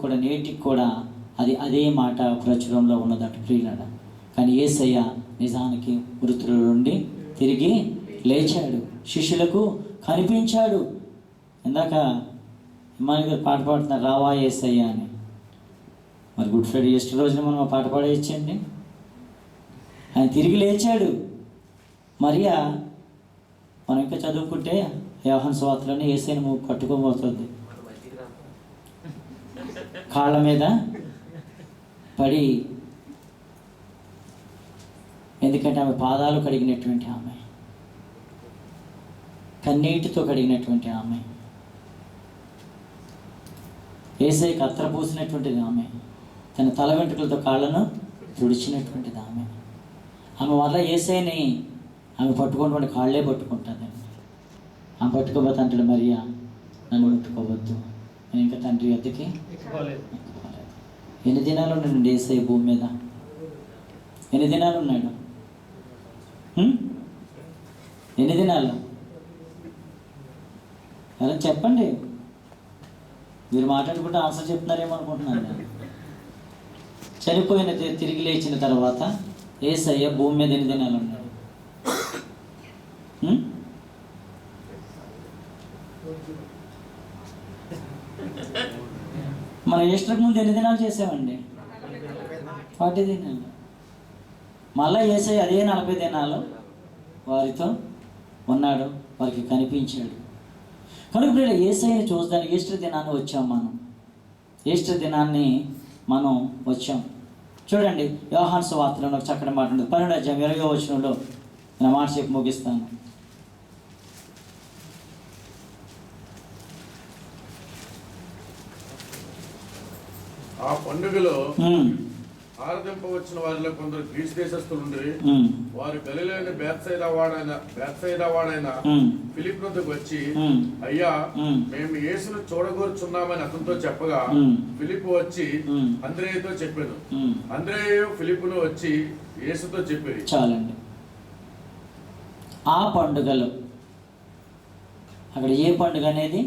కూడా నేటికి కూడా అదే మాట ప్రచురంలో ఉన్నదట ప్రియులారా. కానీ యేసయ్య నిజానికి మృతుల నుండి తిరిగి లేచాడు, శిష్యులకు కనిపించాడు. ఇందాక ఇమ్మాని గారు పాట పాడుతున్నారు, రావా యేసయ్య అని. మరి గుడ్ ఫ్రైడే ఈస్టర్ రోజున మనం పాట పాడేయచ్చండి. ఆయన తిరిగి లేచాడు. మరియా మనం ఇంకా చదువుకుంటే యోహాను సువార్తలోనే యేసయ్యను పట్టుకోబోతుంది, కాళ్ళ మీద పడి. ఎందుకంటే ఆమె పాదాలు కడిగినటువంటి ఆమె, కన్నీటితో కడిగినటువంటి ఆమె, యేసయ్యకి అత్తర పూసినటువంటిది ఆమె, తన తల వెంట్రుకలతో కాళ్ళను తుడిచినటువంటిది ఆమె. ఆమె వల్ల యేసయ్యని ఆమె పట్టుకున్నటువంటి కాళ్ళే పట్టుకుంటుందండి. ఆమె పట్టుకోబోతు అంటాడు, మరియా నన్ను ముట్టుకోవద్దు, నేను ఇంకా తండ్రి వద్దకి ఎక్కలేదు. ఎన్ని దినాలు ఉన్నాడండి యేసయ్య భూమి మీద? ఎన్ని దినాలు ఉన్నాడు? ఎన్ని దినాలు? ఎలా చెప్పండి. మీరు మాట్లాడుకుంటే ఆన్సర్ చెప్తున్నారేమో అనుకుంటున్నాను నేను. చనిపోయిన తిరిగి లేచిన తర్వాత యేసయ్య భూమి మీద ఎన్ని దినాలు ఉన్నాడు? మన ఈస్టర్కి ముందు ఎన్ని దినాలు చేసామండి? 40 దినాలు. మళ్ళీ యేసయ్య అదే 40 దినాలు వారితో ఉన్నాడు, వారికి కనిపించాడు. కనుక ఇప్పుడు యేసయ్యని చూడడానికి ఈస్టర్ దినాన్ని వచ్చాం మనం. ఈస్టర్ దినాన్ని మనం వచ్చాం. చూడండి, యోహాను సువార్తలో ఒక చక్కటి మాట ఉంటుంది. 12వ అధ్యాయం 20వ వచనంలో నా మాట చెప్పి ముగిస్తాను. ఆ పండుగలో ఆరాధింపవచ్చిన వారిలో కొందరు గ్రీసు దేశస్థులుండి వారు గలిలయని బేత్సయిదా వాడైన ఫిలిప్ వద్దకు వచ్చి, అయ్యా మేము యేసును చూడగోరుచున్నామని అతనితో చెప్పగా, ఫిలిప్ వచ్చి అంద్రేయుతో చెప్పాను. అంద్రేయు ఫిలిప్పును వచ్చి యేసుతో చెప్పేది. చాలండి. ఆ పండుగలో అక్కడ ఏ పండుగ అనేది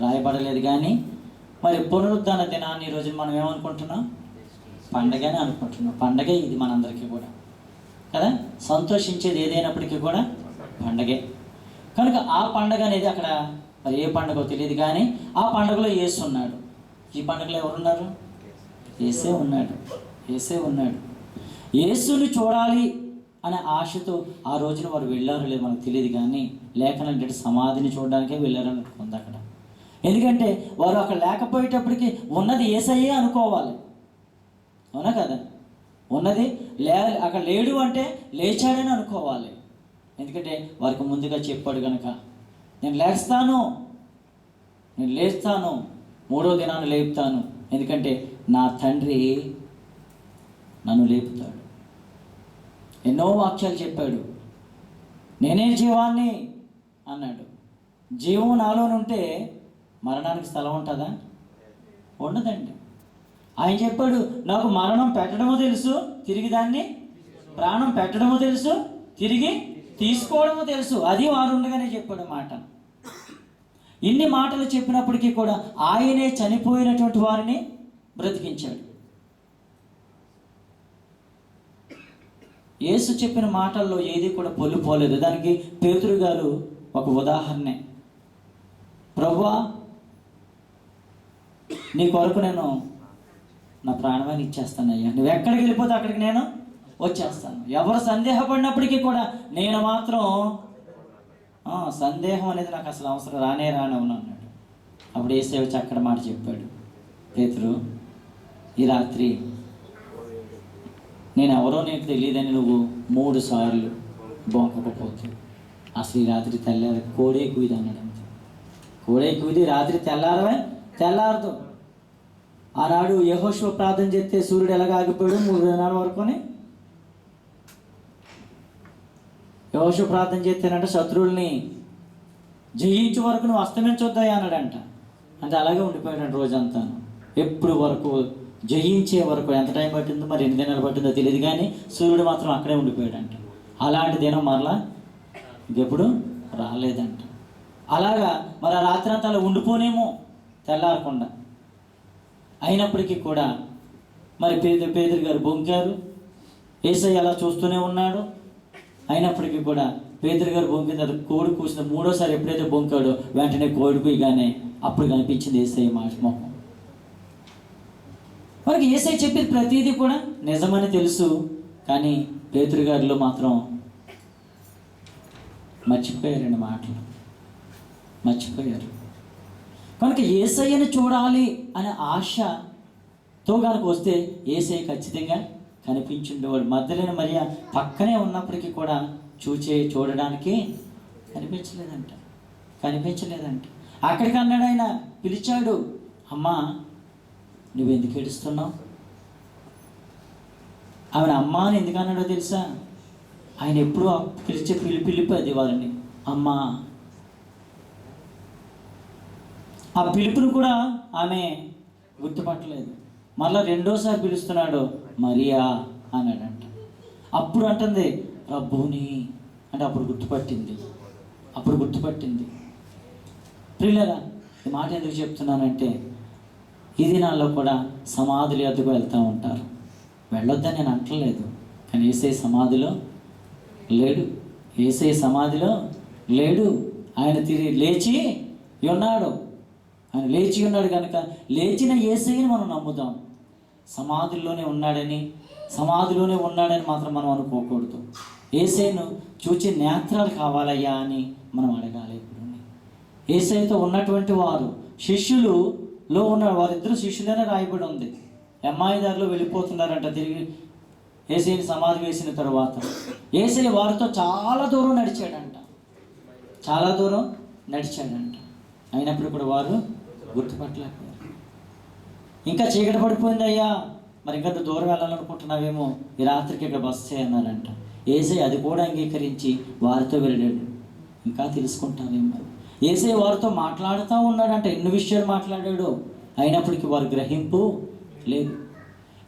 రాయబడలేదు, కానీ మరి పునరుద్ధాన దినాన్ని ఈరోజు మనం ఏమనుకుంటున్నాం? పండగనే అనుకుంటున్నాం. పండగే ఇది మనందరికీ కూడా కదా. సంతోషించేది ఏదైనప్పటికీ కూడా పండగే. కనుక ఆ పండగ అనేది అక్కడ మరి ఏ పండుగో తెలియదు, కానీ ఆ పండుగలో యేసు ఉన్నాడు. ఈ పండుగలో ఎవరున్నారు? యేసే ఉన్నాడు. యేసే ఉన్నాడు. యేసుని చూడాలి అనే ఆశతో ఆ రోజున వారు వెళ్ళారు లేదు మనకు తెలియదు, కానీ లేఖనం అంటే సమాధిని చూడడానికే వెళ్ళారన్నట్టు ఉంది అక్కడ. ఎందుకంటే వారు అక్కడ లేకపోయేటప్పటికి ఉన్నది యేసయ్యే అనుకోవాలి, అవునా కదా? ఉన్నది అక్కడ లేడు అంటే లేచాడని అనుకోవాలి. ఎందుకంటే వారికి ముందుగా చెప్పాడు కనుక, నేను లేస్తాను, 3వ దినాన్ని లేపుతాను, ఎందుకంటే నా తండ్రి నన్ను లేపుతాడు. ఎన్నో వాక్యాలు చెప్పాడు. నేనే జీవాన్ని అన్నాడు. జీవం నాలోనుంటే మరణానికి స్థలం ఉంటుందా? ఉండదండి. ఆయన చెప్పాడు, నాకు మరణం పెట్టడమో తెలుసు, తిరిగి దాన్ని ప్రాణం పెట్టడమో తెలుసు, తిరిగి తీసుకోవడమో తెలుసు. అది వారు ఉండగానే చెప్పాడు మాట. ఇన్ని మాటలు చెప్పినప్పటికీ కూడా ఆయనే చనిపోయినటువంటి వారిని బ్రతికించాడు. యేసు చెప్పిన మాటల్లో ఏది కూడా పొల్లు పోలేదు. దానికి పేతురు గారు ఒక ఉదాహరణే. ప్రభువా, నీ కొరకు నేను నా ప్రాణాన్ని ఇచ్చేస్తానయ్యా, నువ్వు ఎక్కడికి వెళ్ళిపోతే అక్కడికి నేను వచ్చేస్తాను. ఎవరు సందేహపడినప్పటికీ కూడా నేను మాత్రం సందేహం అనేది నాకు అసలు అవసరం రానే రానవును అన్నాడు. అప్పుడు యేసయ్య వచ్చి అక్కడ మాట చెప్పాడు, పేతురు, ఈ రాత్రి నేను ఎవరో నీకు తెలియదని నువ్వు 3 సార్లు బొంకకపోతే అసలు ఈ రాత్రి కోడే కుయిది అన్నాడు. అంతే, కోడే కుయిది రాత్రి తెల్లారదు. ఆనాడు యెహోషువ ప్రార్థన చేస్తే సూర్యుడు ఎలాగ ఆగిపోయాడు 3 దినాల వరకుని. యెహోషువ ప్రార్థన చేస్తేనంట శత్రువుల్ని జయించే వరకు నువ్వు అస్తమించొద్దాయి అన్నాడంట. అంటే అలాగే ఉండిపోయాడు రోజంతా. ఎప్పుడు వరకు? జయించే వరకు. ఎంత టైం పట్టిందో మరి, ఎన్ని దినాలు పట్టిందో తెలియదు, కానీ సూర్యుడు మాత్రం అక్కడే ఉండిపోయాడంట. అలాంటి దినం మరలా ఇంకెప్పుడు రాలేదంట. అలాగా మరి ఆ రాత్రి అంతా అలా ఉండిపోనేమో తెల్లారకుండా. అయినప్పటికీ కూడా మరి పేతురు గారు బొంకారు. యేసయ్య అలా చూస్తూనే ఉన్నాడు. అయినప్పటికీ కూడా పేతురు గారు బొంకిన తర్వాత కోడి కూసిన మూడోసారి ఎప్పుడైతే బొంకాడో వెంటనే కోడి కూయగానే అప్పుడు కనిపించింది యేసయ్య ముఖం. మనకి యేసయ్య చెప్పేది ప్రతిదీ కూడా నిజమని తెలుసు, కానీ పేతురు గారిలో మాత్రం మర్చిపోయారండి మాటలు, మర్చిపోయారు. కనుక యేసయ్యను చూడాలి అనే ఆశతో కనుక వస్తే యేసయ్య ఖచ్చితంగా కనిపించుండేవాడు. మగ్దలేనే మరియ పక్కనే ఉన్నప్పటికీ కూడా చూడడానికి కనిపించలేదంట. అక్కడికి అన్నాడు, ఆయన పిలిచాడు, అమ్మా నువ్వెందుకు ఏడుస్తున్నావు? ఆవిడ అమ్మ అని ఎందుకు అన్నాడో తెలుసా? ఆయన ఎప్పుడు పిలిచే పిలుపు అది వారిని అమ్మా. ఆ పిలుపును కూడా ఆమె గుర్తుపట్టలేదు. మళ్ళీ రెండోసారి పిలుస్తున్నాడు, మరియా అన్నాడంట. అప్పుడు అంటుంది రబ్బూని అంటే అప్పుడు గుర్తుపట్టింది. ప్రియులారా, ఈ మాట ఎందుకు చెప్తున్నానంటే ఈ దినాల్లో కూడా సమాధుల వద్దకు వెళ్తూ ఉంటారు. వెళ్ళొద్దని నేను అంటలేదు, కానీ యేసయ్య సమాధిలో లేడు. ఆయన తిరిగి లేచి ఉన్నాడు. ఆయన లేచి ఉన్నాడు కనుక లేచిన యేసయ్యని మనం నమ్ముదాం. సమాధిలోనే ఉన్నాడని మాత్రం మనం అనుకోకూడదు. యేసయ్యను చూచి నేత్రాలు కావాలయ్యా అని మనం అడగాలి. ఇప్పుడు యేసయ్యతో ఉన్నటువంటి వారు శిష్యులలో ఉన్నారు, వారిద్దరు శిష్యులనే రాయబడి ఉంది. ఎమ్మాయి దారిలో వెళ్ళిపోతున్నారంట. తిరిగి యేసయ్యని సమాధి వేసిన తరువాత యేసయ్య వారితో చాలా దూరం నడిచాడంట. అయినప్పుడు కూడా వారు గుర్తుపట్టలేకపోయారు. ఇంకా చీకటి పడిపోయింది అయ్యా, మరి ఇంకా దూరం వెళ్ళాలనుకుంటున్నావేమో, ఈ రాత్రికి ఇక్కడ బస్ చేయన్నారంట. యేసయ్య అది కూడా అంగీకరించి వారితో వెళ్ళాడు. ఇంకా తెలుసుకుంటారేమో. యేసయ్య వారితో మాట్లాడుతూ ఉన్నాడంట, ఎన్ని విషయాలు మాట్లాడాడు. అయినప్పటికీ వారు గ్రహింపు లేదు.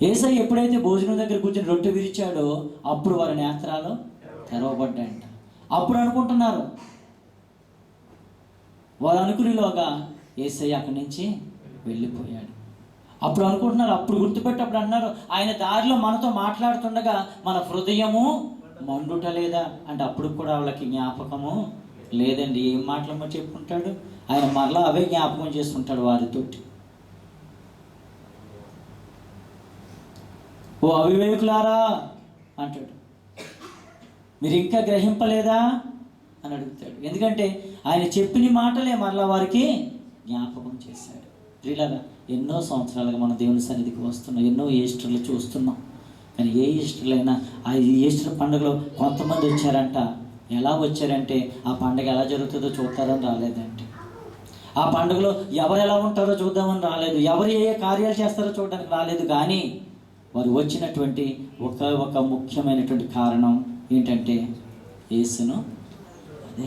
యేసయ్య ఎప్పుడైతే భోజనం దగ్గర కూర్చొని రొట్టె విరిచాడో అప్పుడు వారి నేత్రాలు తెరవబడ్డాయంట. అప్పుడు అనుకుంటున్నారు, వారు అనుకునేలోగా యేసయ్య అక్కడి నుంచి వెళ్ళిపోయాడు. అప్పుడు అనుకుంటున్నారు, అప్పుడు గుర్తుపెట్టి అప్పుడు అన్నారు, ఆయన దారిలో మనతో మాట్లాడుతుండగా మన హృదయము మండుట లేదా అంటే అప్పుడు కూడా వాళ్ళకి జ్ఞాపకము లేదండి. ఏం మాటలమ్మో చెప్పుకుంటాడు ఆయన, మరలా అవే జ్ఞాపకం చేసుకుంటాడు వారితోటి. ఓ అవివేకులారా అంటాడు, మీరు ఇంకా గ్రహింపలేదా అని అడుగుతాడు. ఎందుకంటే ఆయన చెప్పిన మాటలే మరలా వారికి జ్ఞాపకం చేశాడు. ప్రియులారా, ఎన్నో సంవత్సరాలుగా మన దేవుని సన్నిధికి వస్తున్నాం, ఎన్నో ఈస్టర్లు చూస్తున్నాం. కానీ ఏ ఈస్టర్లైనా ఆ ఈస్టర్ పండుగలో కొంతమంది వచ్చారంట. ఎలా వచ్చారంటే ఆ పండుగ ఎలా జరుగుతుందో చూస్తారని రాలేదంటే, ఆ పండుగలో ఎవరు ఎలా ఉంటారో చూద్దామని రాలేదు, ఎవరు ఏ కార్యాలు చేస్తారో చూడడానికి రాలేదు. కానీ వారు వచ్చినటువంటి ఒక ముఖ్యమైనటువంటి కారణం ఏంటంటే యేసును అదే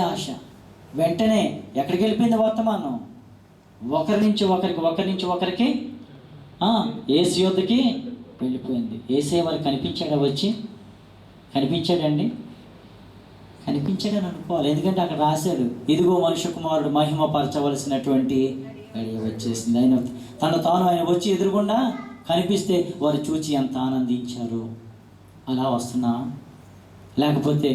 ఆశ. వెంటనే ఎక్కడికి వెళ్ళిపోయింది వర్తమానం? ఒకరి నుంచి ఒకరికి యేసు యొద్దకి వెళ్ళిపోయింది. యేసే వారికి కనిపించాడా? వచ్చి కనిపించాడండి, కనిపించాడని అనుకోవాలి. ఎందుకంటే అక్కడ రాశాడు, ఇదిగో మనుష్య కుమారుడు మహిమపరచవలసినటువంటి గడియ వచ్చేసింది. ఆయన తాను వచ్చి ఎదురుగుండా కనిపిస్తే వారు చూచి ఎంత ఆనందించారు. అలా వస్తున్నా, లేకపోతే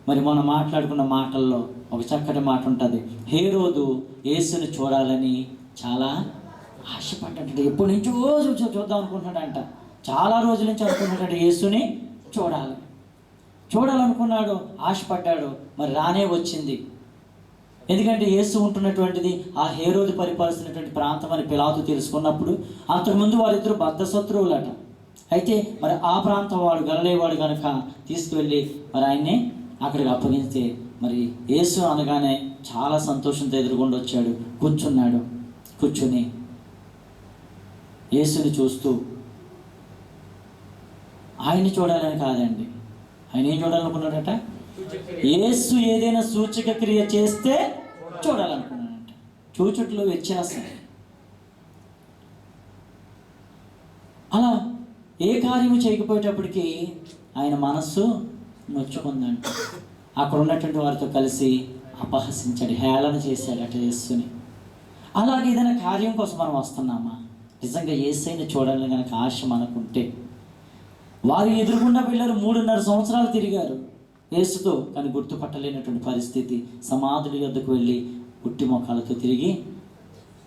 మరి మనం మాట్లాడుకున్న మాటల్లో ఒక చక్కటి మాట ఉంటుంది, హేరోదు యేసుని చూడాలని చాలా ఆశపడ్డాడంట. ఎప్పటి నుంచో చూద్దాం అనుకుంటున్నాడంట, చాలా రోజుల నుంచి అనుకుంటున్నాడంట, యేసుని చూడాలనుకున్నాడు, ఆశపడ్డాడు. మరి రానే వచ్చింది. ఎందుకంటే యేసు ఉంటున్నటువంటిది ఆ హేరోదు పరిపాలిస్తున్నటువంటి ప్రాంతం అని పిలాతు తెలుసుకున్నప్పుడు, అంతకుముందు వారిద్దరు బద్ధ శత్రువులట. అయితే మరి ఆ ప్రాంతం వాడు గలలేవాడు కనుక తీసుకువెళ్ళి మరి ఆయన్ని అక్కడికి అప్పగిస్తే, మరి యేసు అనగానే చాలా సంతోషంతో ఎదురుగుండి వచ్చాడు, కూర్చుని యేసుని చూస్తూ, ఆయన్ని చూడాలని కాదండి, ఆయన ఏం చూడాలనుకున్నాడట? యేసు ఏదైనా సూచక క్రియ చేస్తే చూడాలనుకున్నాడట. చూచుట్లో వ్యత్యాసం. అలా ఏ కార్యము చేయకపోయేటప్పటికీ ఆయన మనస్సు నొచ్చుకుందంట. అక్కడ ఉన్నటువంటి వారితో కలిసి అపహసించాడు, హేళన చేశాడట యేసుని. అలాగే ఏదైనా కార్యం కోసం మనం వస్తున్నామా? నిజంగా యేసయ్యని చూడాలని కనుక ఆశ మనకుంటే, వారు ఎదురుగుండా పిల్లలు 3.5 సంవత్సరాలు తిరిగారు యేసుతో, కానీ గుర్తుపట్టలేనటువంటి పరిస్థితి. సమాధుల యొద్దకు వెళ్ళి పుట్టి మొఖాలతో తిరిగి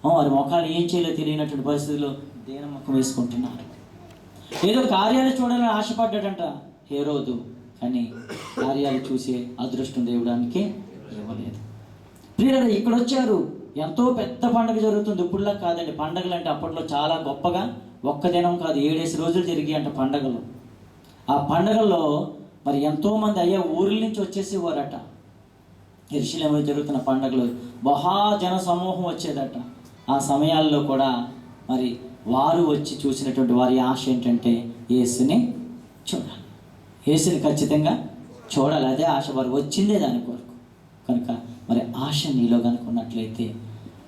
వారి మొఖాలు ఏం చేయాలో తెలియనటువంటి పరిస్థితిలో దీనముఖం వేసుకుంటున్నారు. ఏదో కార్యాలు చూడాలని ఆశపడ్డాడంట హేరోదు, కానీ కార్యాలు చూసే అదృష్టం దేవుడానికి ఇవ్వలేదు. ప్రియులారా, ఇక్కడ వచ్చారు, ఎంతో పెద్ద పండుగ జరుగుతుంది. ఇప్పుడులా కాదండి. పండుగలు అంటే అప్పట్లో చాలా గొప్పగా ఒక్క దినం కాదు 7 రోజులు జరిగాయి అంట పండుగలు. ఆ పండుగల్లో మరి ఎంతోమంది అయ్యా ఊర్ల నుంచి వచ్చేసేవారట. యెరూషలేములో జరుగుతున్న పండుగలు మహాజన సమూహం వచ్చేదట. ఆ సమయాల్లో కూడా మరి వారు వచ్చి చూసినటువంటి వారి ఆశ ఏంటంటే యేసుని చూడాలి, యేసుని ఖచ్చితంగా చూడాలి. అదే ఆశ, వారు వచ్చిందే దాని కొరకు. కనుక మరి ఆశ నీలో కనుక ఉన్నట్లయితే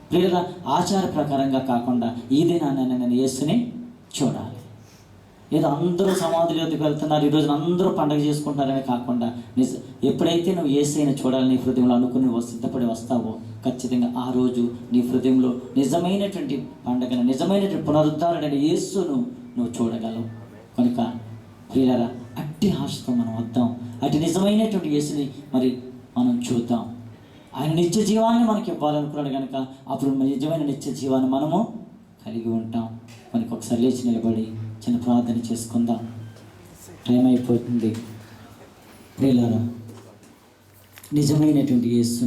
ప్రియుల ఆచార ప్రకారంగా కాకుండా ఈ దినాన్ని నేను యేసుని చూడాలి. ఏదో అందరూ సమాధుల యొద్దకు వెళ్తున్నారు, ఈరోజు అందరూ పండుగ చేసుకుంటున్నారని కాకుండా ఎప్పుడైతే నువ్వు యేసయ్యని చూడాలని నీ హృదయంలో అనుకుని సిద్ధపడి వస్తావో, ఖచ్చితంగా ఆ రోజు నీ హృదయంలో నిజమైనటువంటి పండుగను, నిజమైనటువంటి పునరుద్ధరణని యేసును నువ్వు చూడగలవు. కనుక ప్రియులారా, అట్టి ఆశతో మనం వద్దాం, అటు నిజమైనటువంటి యేసుని మరి మనం చూద్దాం. ఆయన నిత్య జీవాన్ని మనకి ఇవ్వాలనుకున్నాడు కనుక అప్పుడు నిజమైన నిత్య జీవాన్ని మనము కలిగి ఉంటాం. మనకి ఒకసారి లేచి నిలబడి చిన్న ప్రార్థన చేసుకుందాం. టైం అయిపోతుంది. ప్రియులారా, నిజమైనటువంటి యేసు